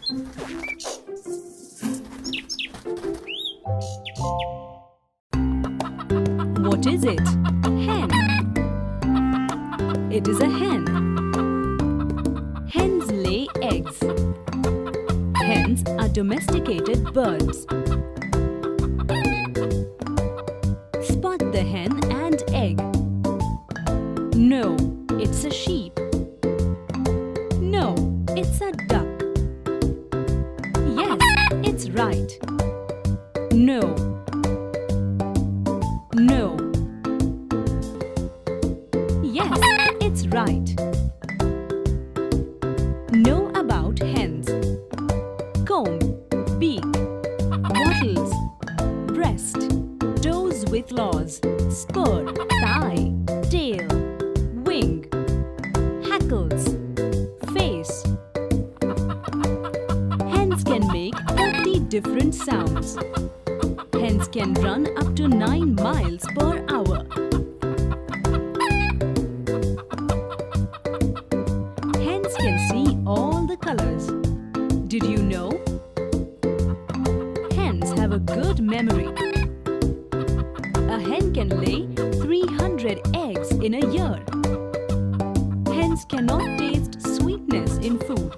What is it? Hen. It is a hen. Hens lay eggs. Hens are domesticated birds. Spot the hen and egg. No, it's a sheep. No, it's a duck. Yes, it's right. No. No. Yes, it's right. Know about hens. Comb, beak, wattles, breast, toes with claws, spur, thigh, tail, wing, hackles, face. Hens can make 30 different sounds. Hens can run up to 9 miles per hour. Hens can see all the colors. Did you know? Hens have a good memory. A hen can lay 300 eggs in a year. Hens cannot taste sweetness in food.